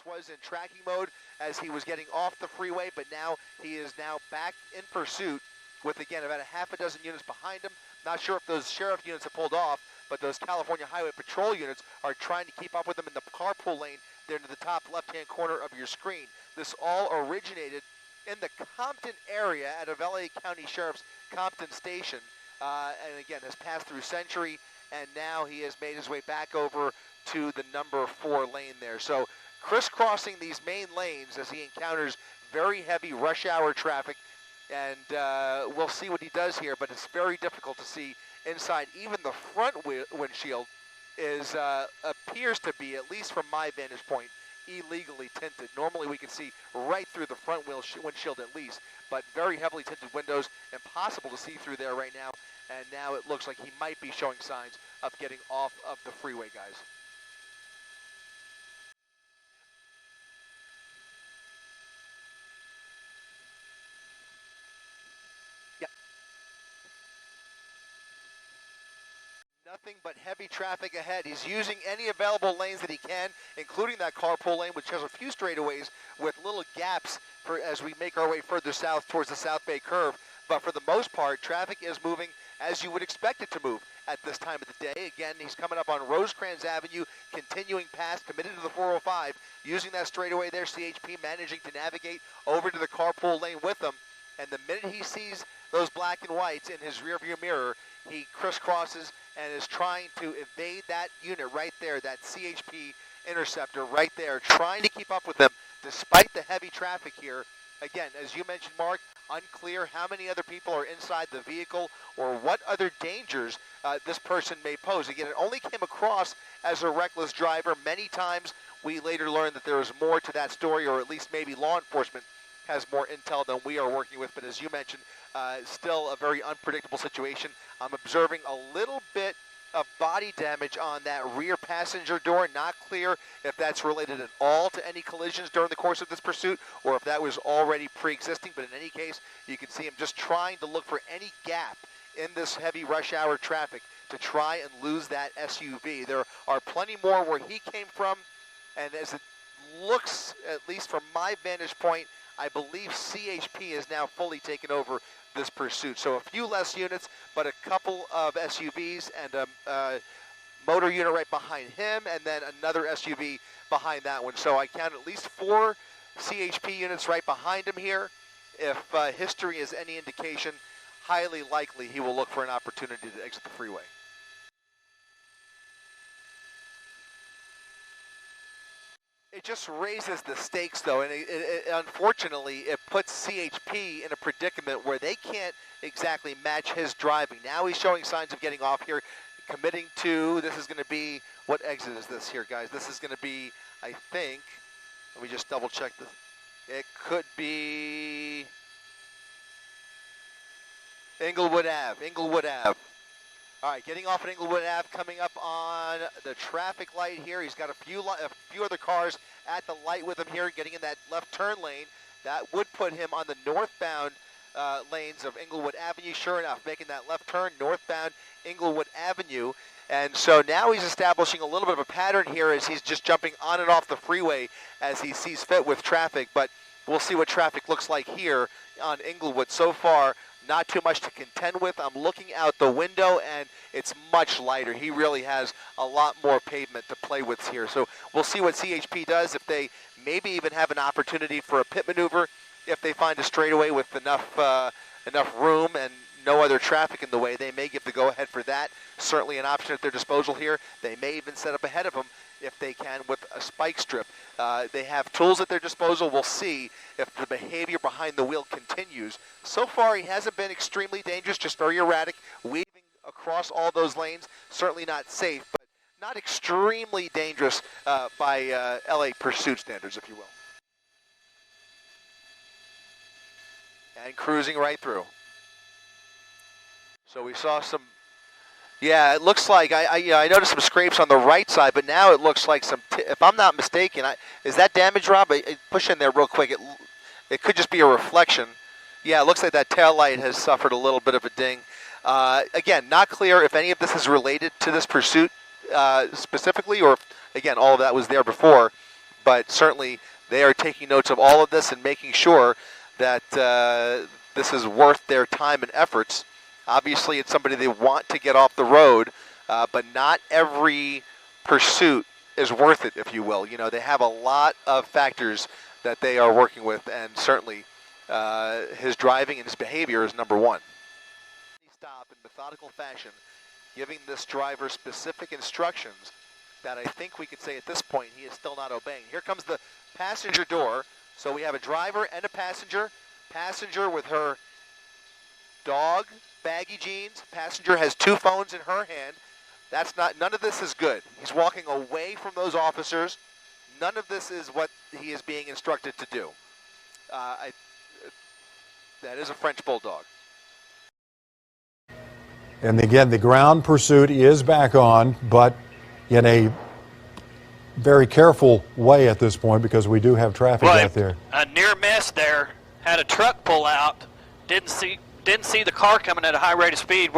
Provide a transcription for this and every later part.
once was in tracking mode as he was getting off the freeway, but now he is back in pursuit with, again, about a half a dozen units behind him. Not sure if those sheriff units have pulled off, but those California Highway Patrol units are trying to keep up with them in the carpool lane there to the top left-hand corner of your screen. This all originated in the Compton area out of LA County Sheriff's Compton Station, and again has passed through Century, and now he has made his way back over to the number 4 lane there. So crisscrossing these main lanes as he encounters very heavy rush hour traffic, and we'll see what he does here, but it's very difficult to see inside. Even the front windshield is appears to be, at least from my vantage point, illegally tinted. Normally we can see right through the front windshield at least, but very heavily tinted windows, impossible to see through there right now, and now it looks like he might be showing signs of getting off of the freeway, guys. Nothing but heavy traffic ahead. He's using any available lanes that he can, including that carpool lane, which has a few straightaways with little gaps for as we make our way further south towards the South Bay curve. But for the most part, traffic is moving as you would expect it to move at this time of the day. Again, he's coming up on Rosecrans Avenue, continuing past, committed to the 405, using that straightaway there. CHP managing to navigate over to the carpool lane with him. And the minute he sees those black and whites in his rearview mirror, he crisscrosses and is trying to evade that unit right there, that CHP interceptor right there, trying to keep up with them despite the heavy traffic here. Again, as you mentioned, Mark, unclear how many other people are inside the vehicle or what other dangers this person may pose. Again, it only came across as a reckless driver. Many times we later learned that there is more to that story, or at least maybe law enforcement has more intel than we are working with. But as you mentioned, still a very unpredictable situation. I'm observing a little bit of body damage on that rear passenger door. Not clear if that's related at all to any collisions during the course of this pursuit or if that was already pre-existing. But in any case, you can see him just trying to look for any gap in this heavy rush hour traffic to try and lose that SUV. There are plenty more where he came from, and as it looks, at least from my vantage point, I believe CHP is now fully taken over this pursuit. So a few less units, but a couple of SUVs and a motor unit right behind him, and then another SUV behind that one. So I count at least 4 CHP units right behind him here. If history is any indication, highly likely he will look for an opportunity to exit the freeway. It just raises the stakes, though, and unfortunately, it puts CHP in a predicament where they can't exactly match his driving. Now he's showing signs of getting off here, committing to, this is going to be, what exit is this here, guys? This is going to be, I think, let me just double check this. It could be Inglewood Ave. All right, getting off at Inglewood Ave, coming up on the traffic light here. He's got a few other cars at the light with him here, getting in that left turn lane. That would put him on the northbound lanes of Inglewood Avenue. Sure enough, making that left turn, northbound Inglewood Avenue. And so now he's establishing a little bit of a pattern here as he's just jumping on and off the freeway as he sees fit with traffic. But we'll see what traffic looks like here on Inglewood. So far, not too much to contend with. I'm looking out the window, and it's much lighter. He really has a lot more pavement to play with here. So we'll see what CHP does, if they maybe even have an opportunity for a pit maneuver, if they find a straightaway with enough room and no other traffic in the way. They may give the go-ahead for that. Certainly an option at their disposal here. They may even set up ahead of them if they can with a spike strip. They have tools at their disposal. We'll see if the behavior behind the wheel continues. So far, he hasn't been extremely dangerous, just very erratic, weaving across all those lanes. Certainly not safe, but not extremely dangerous by LA pursuit standards, if you will. And cruising right through. So we saw some, yeah, it looks like, I noticed some scrapes on the right side, but now it looks like some, if I'm not mistaken, is that damage, Rob? Push in there real quick. It could just be a reflection. Yeah, it looks like that tail light has suffered a little bit of a ding. Again, not clear if any of this is related to this pursuit specifically, or, again, all of that was there before. but certainly they are taking notes of all of this and making sure that this is worth their time and efforts. Obviously, it's somebody they want to get off the road, but not every pursuit is worth it, if you will. You know, they have a lot of factors that they are working with, and certainly his driving and his behavior is number one. Stop in methodical fashion, giving this driver specific instructions that I think we could say at this point he is still not obeying. Here comes the passenger door. So we have a driver and a passenger. Passenger with her dog, baggy jeans. Passenger has 2 phones in her hand. That's not, none of this is good. He's walking away from those officers. None of this is what he is being instructed to do. That is a French Bulldog. And again, the ground pursuit is back on, but in a very careful way at this point because we do have traffic out there. A near miss there. Had a truck pull out. Didn't see the car coming at a high rate of speed.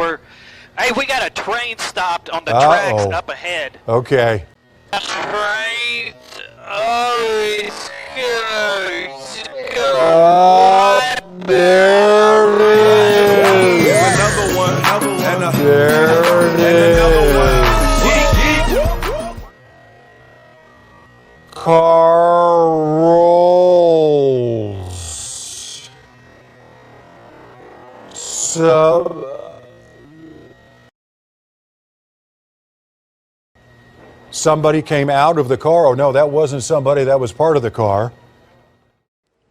Hey, we got a train stopped on the tracks up ahead. Okay. Train. There it is. Another one. There it is. Car rolls. Somebody came out of the car. Oh, no, that wasn't somebody. That was part of the car.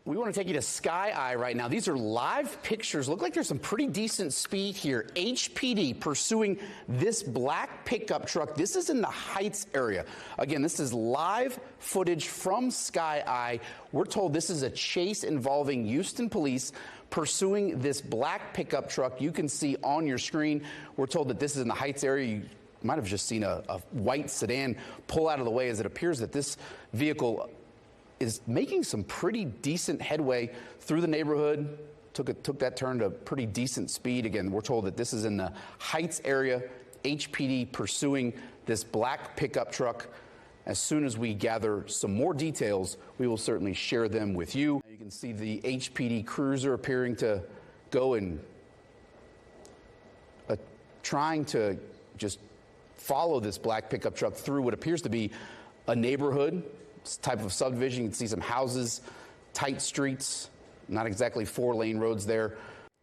We want to take you to Sky Eye right now. These are live pictures. Look like there's some pretty decent speed here. HPD pursuing this black pickup truck. This is in the Heights area. Again, this is live footage from Sky Eye. We're told this is a chase involving Houston police pursuing this black pickup truck. You can see on your screen. We're told that this is in the Heights area. You might have just seen a white sedan pull out of the way as it appears that this vehicle is making some pretty decent headway through the neighborhood. Took that turn to pretty decent speed. Again, we're told that this is in the Heights area. HPD pursuing this black pickup truck. As soon as we gather some more details, we will certainly share them with you. You can see the HPD cruiser appearing to go and trying to just follow this black pickup truck through what appears to be a neighborhood type of subdivision. You can see some houses, tight streets, not exactly 4-lane roads there.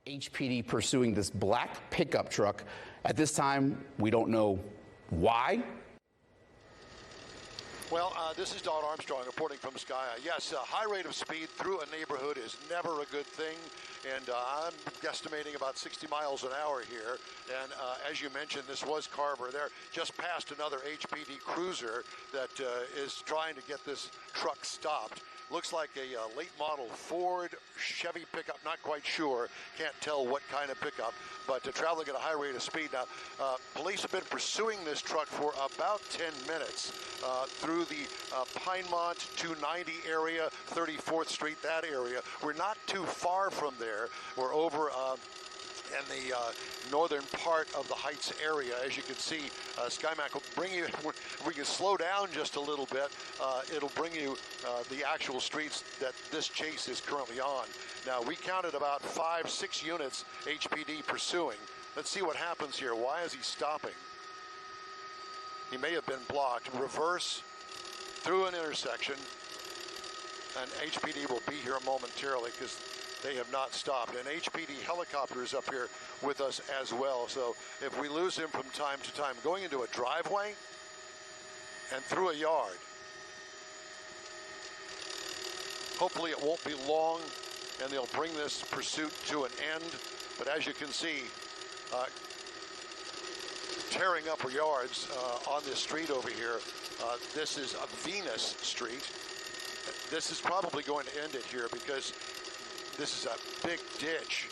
HPD pursuing this black pickup truck. At this time, we don't know why. Well, this is Don Armstrong reporting from Sky Eye. Yes, a high rate of speed through a neighborhood is never a good thing, and I'm guesstimating about 60 miles an hour here. And as you mentioned, this was Carver. They're just past another HPD cruiser that is trying to get this truck stopped. Looks like a late model Ford Chevy pickup, not quite sure. Can't tell what kind of pickup, but traveling at a high rate of speed. Now, police have been pursuing this truck for about 10 minutes through the Pinemont 290 area, 34th Street, that area. We're not too far from there. We're over in the northern part of the Heights area. As you can see, SkyMac will bring you, we can slow down just a little bit, it'll bring you the actual streets that this chase is currently on. Now, we counted about 5-6 units HPD pursuing. Let's see what happens here. Why is he stopping? He may have been blocked. Reverse through an intersection, and HPD will be here momentarily because they have not stopped. And HPD helicopter is up here with us as well. So if we lose him from time to time, going into a driveway and through a yard, hopefully it won't be long and they'll bring this pursuit to an end. But as you can see, tearing up yards on this street over here. This is a Venus Street. This is probably going to end it here because this is a big ditch.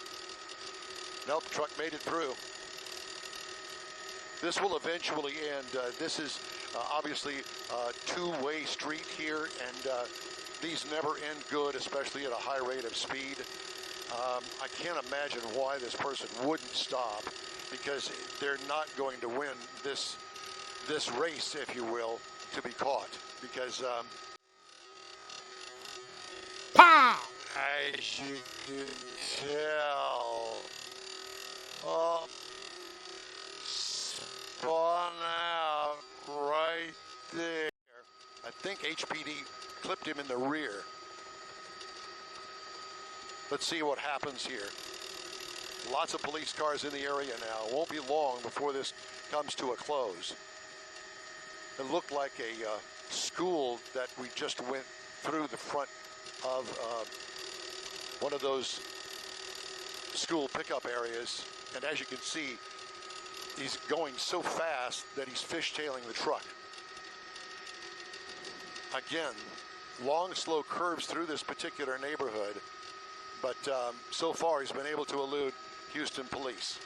Nope, truck made it through. This will eventually end. This is obviously a two-way street here, and these never end good, especially at a high rate of speed. I can't imagine why this person wouldn't stop, because they're not going to win this race, if you will, to be caught, because as you can tell. Oh, spun out right there. I think HPD clipped him in the rear. Let's see what happens here. Lots of police cars in the area now. It won't be long before this comes to a close. It looked like a school that we just went through the front of one of those school pickup areas. And as you can see, he's going so fast that he's fishtailing the truck. Again, long, slow curves through this particular neighborhood, but so far he's been able to elude Houston police.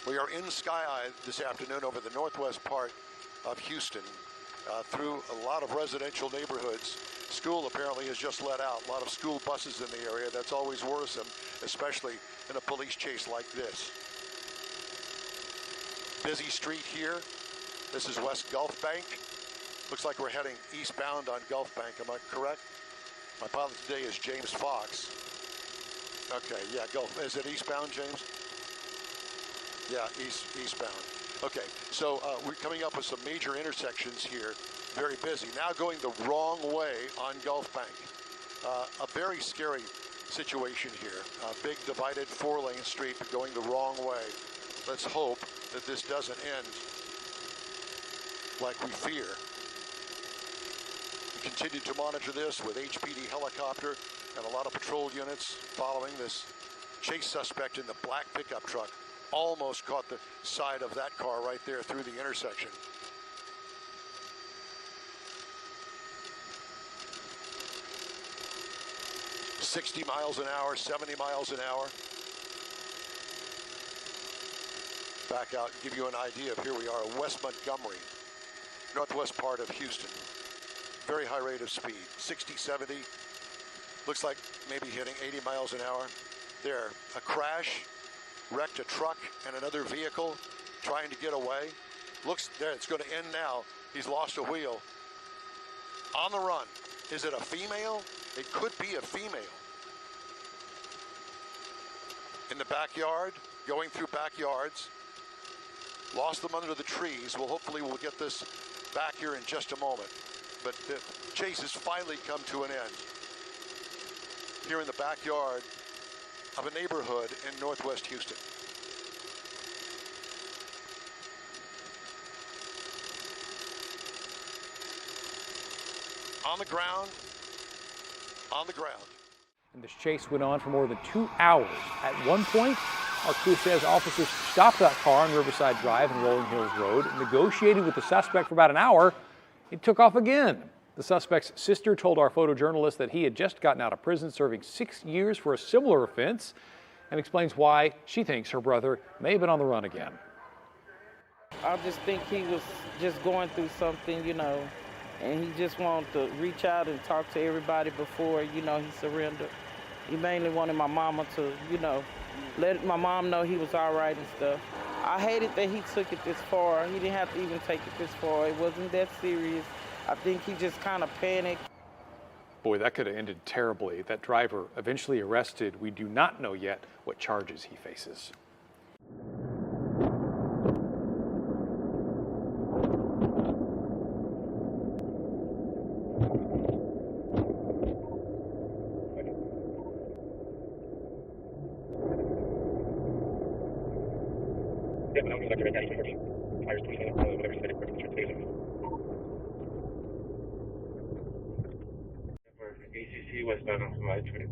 We are in Sky Eye this afternoon over the northwest part of Houston, through a lot of residential neighborhoods. School apparently has just let out. A lot of school buses in the area. That's always worrisome, especially in a police chase like this. Busy street here. This is West Gulf Bank. Looks like we're heading eastbound on Gulf Bank. Am I correct? My pilot today is James Fox. Okay, yeah, Gulf. Is it eastbound, James? Yeah, eastbound. Okay, so we're coming up with some major intersections here. Very busy. Now going the wrong way on Gulf Bank. A very scary situation here. A big divided 4-lane street going the wrong way. Let's hope that this doesn't end like we fear. We continue to monitor this with HPD helicopter and a lot of patrol units following this chase suspect in the black pickup truck. Almost caught the side of that car right there through the intersection. "60 miles an hour, 70 miles an hour. Back out and give you an idea of here we are, West Montgomery, northwest part of Houston. Very high rate of speed, 60, 70. Looks like maybe hitting 80 miles an hour. There, a crash. Wrecked a truck and another vehicle trying to get away. Looks there, it's going to end now. He's lost a wheel. On the run. Is it a female? It could be a female. In the backyard, going through backyards. Lost them under the trees. Well, hopefully we'll get this back here in just a moment. But the chase has finally come to an end. Here in the backyard of a neighborhood in northwest Houston. On the ground, on the ground. And this chase went on for more than 2 hours. At one point, our crew says officers stopped that car on Riverside Drive and Rolling Hills Road, negotiated with the suspect for about an hour. He took off again. The suspect's sister told our photojournalist that he had just gotten out of prison serving 6 years for a similar offense, and explains why she thinks her brother may have been on the run again. I just think he was just going through something, you know, and he just wanted to reach out and talk to everybody before, you know, he surrendered. He mainly wanted my mama to, you know, let my mom know he was all right and stuff. I hated that he took it this far. He didn't have to even take it this far. It wasn't that serious. I think he just kind of panicked. Boy, that could have ended terribly. That driver eventually arrested. We do not know yet what charges he faces. ACC westbound on I-20.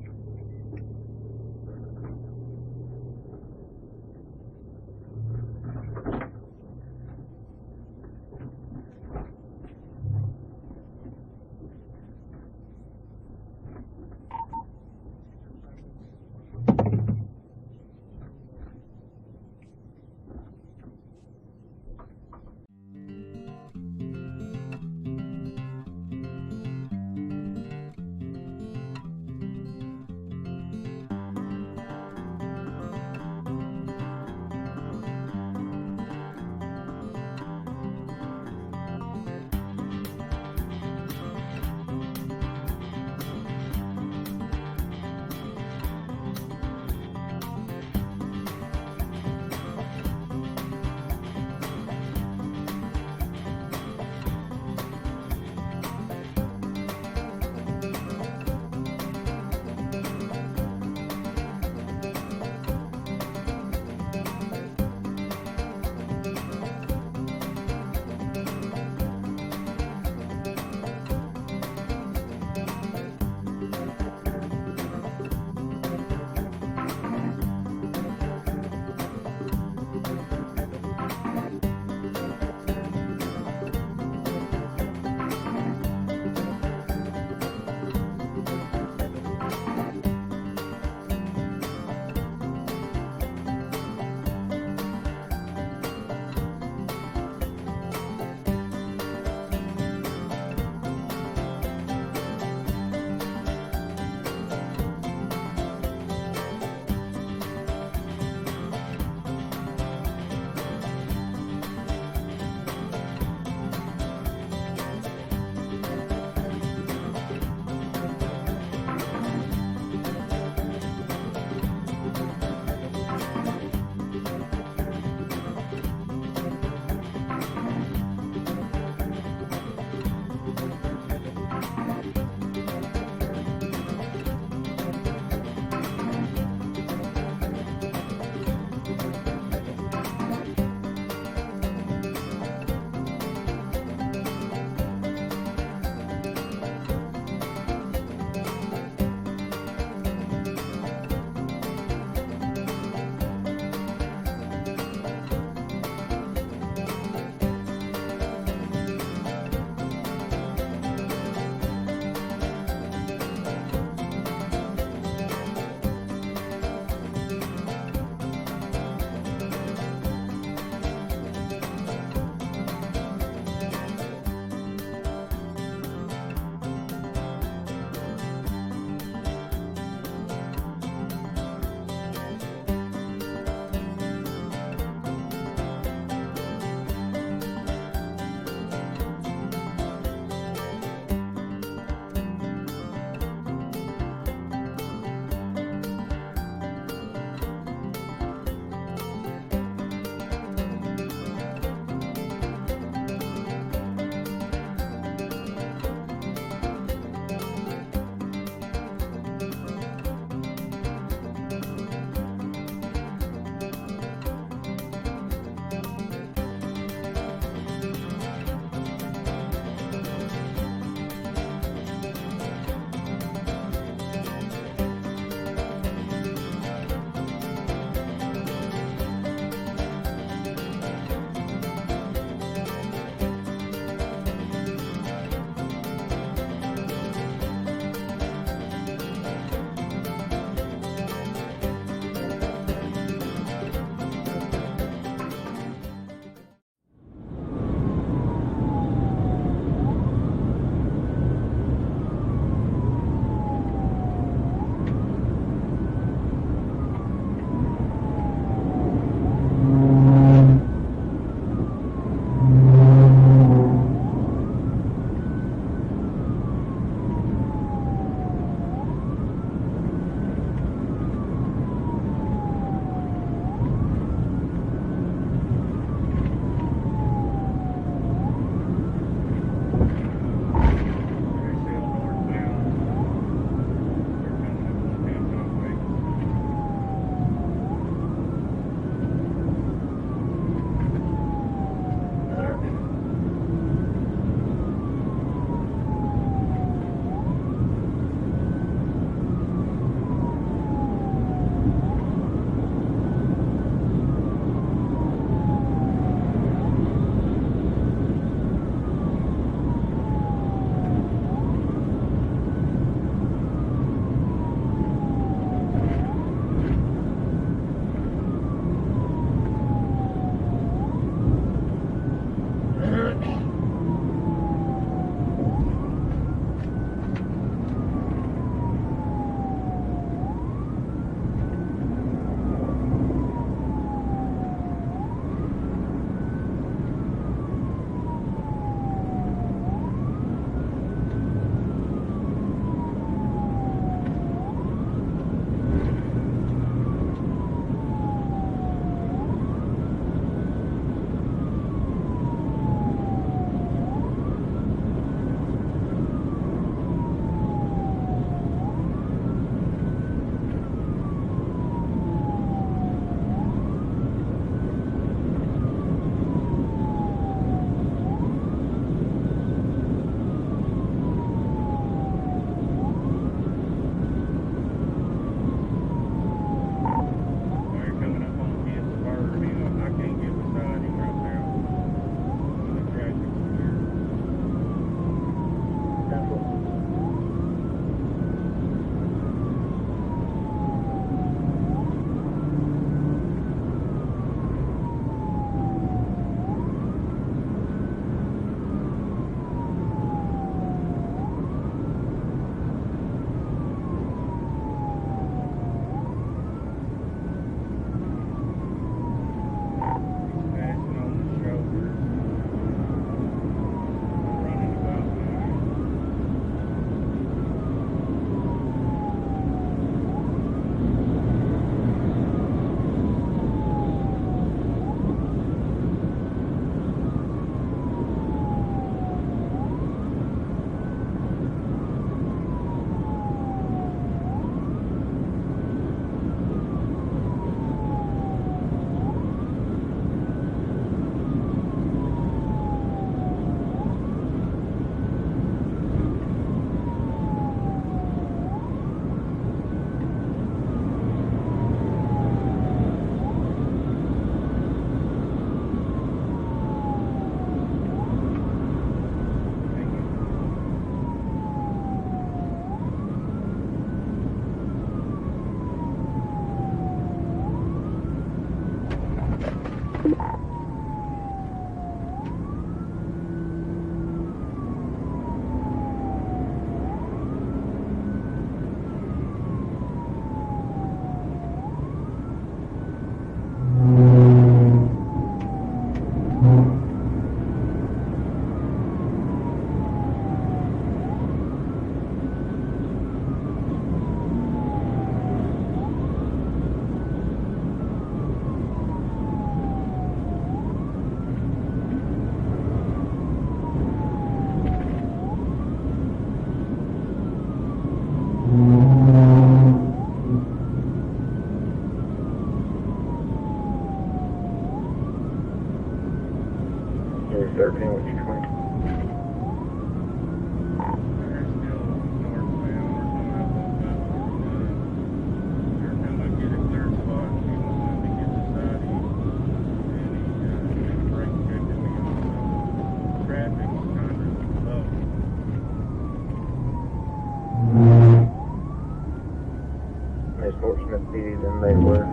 enforcement speedy than they were.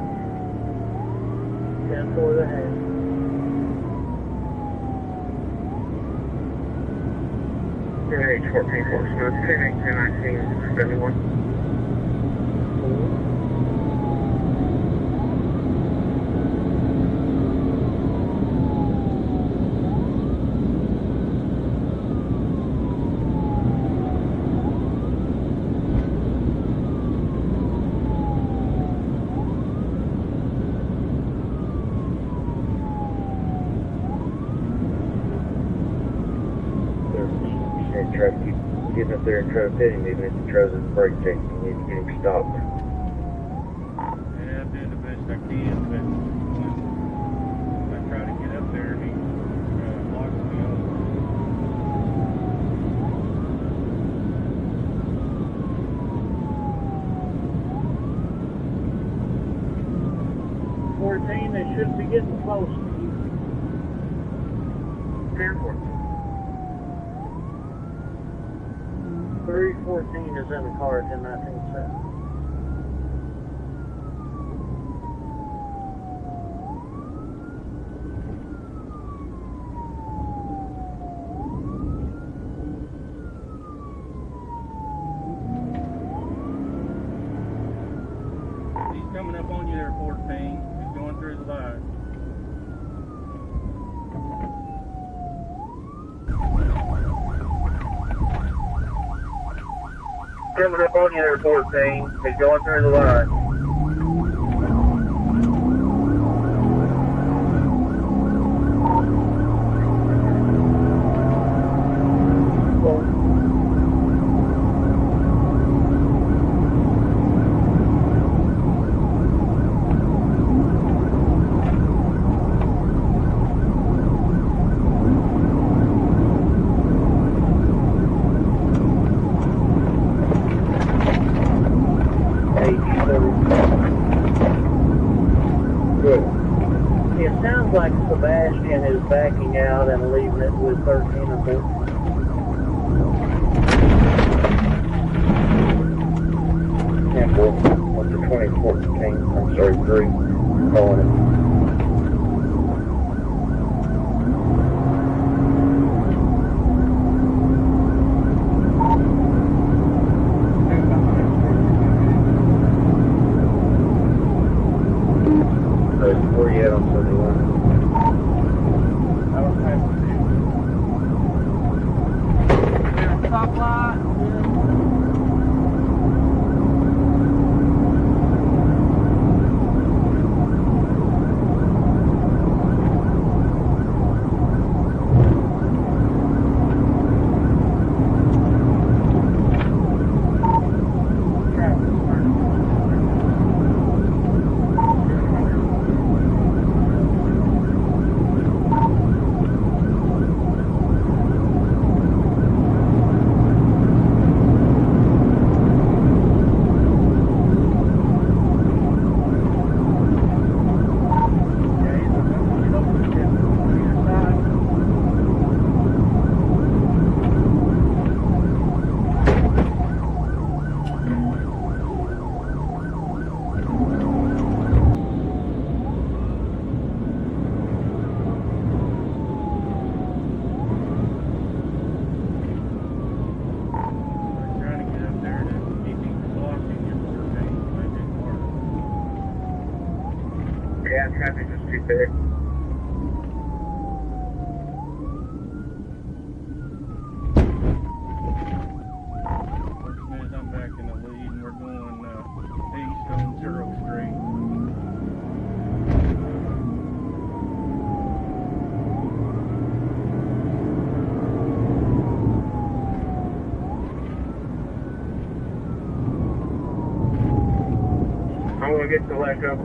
10-4 the head. H 14 Fort Smith, 10-18-10-19-71. Try to keep getting up there and try to pit him, even if he tries his brake check. You need to get him stopped. Yeah, I'm doing the best I can, but I try to get up there and he locks me on. They should be getting close to you. 10-14. 314 is in the car at 10-19-7. He's coming up on you there, 14. He's going through the line. Coming up on you there, 14. He's going through the line. It sounds like Sebastian is backing out and leaving it with 13 and 14. What's the 2014? I'm sorry, 3. Calling it. Where you at on 71? I don't have to. Stop light. Yeah, traffic is too big. I'm back in the lead and we're going east on 0th Street. I'm going to get the leg up.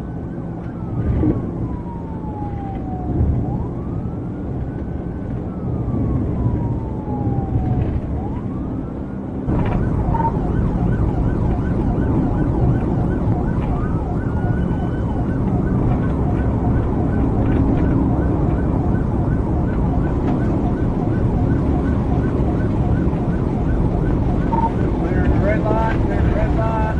There's the red light, there's the red light.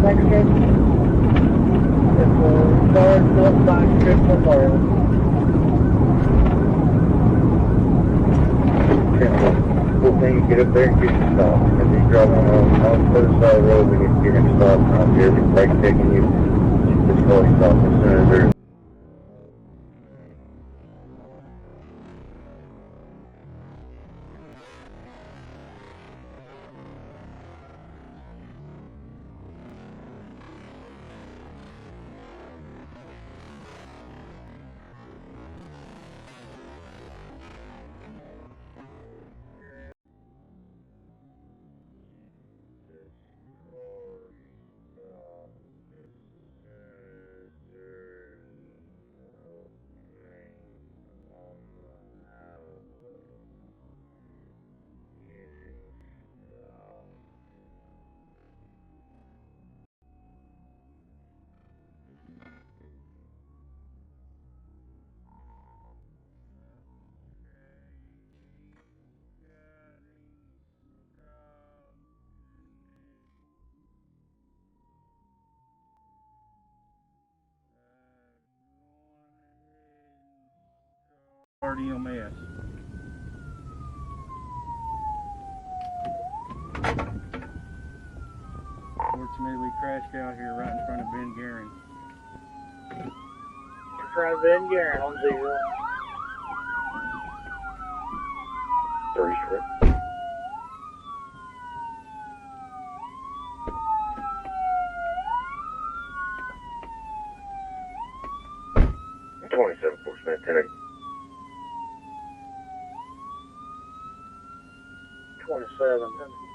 Next case. It's a charge up by trip memorial. Cool thing, you get up there and get your stop. If he's driving on the other side of the road, we need to get him stopped. Out here, if he's break checking you, just call him stop as soon as there's. EMS. Unfortunately, crashed out here right in front of Ben Guerin. In front of Ben Guerin on 0. 3 short. 27 Force Lieutenant. 27.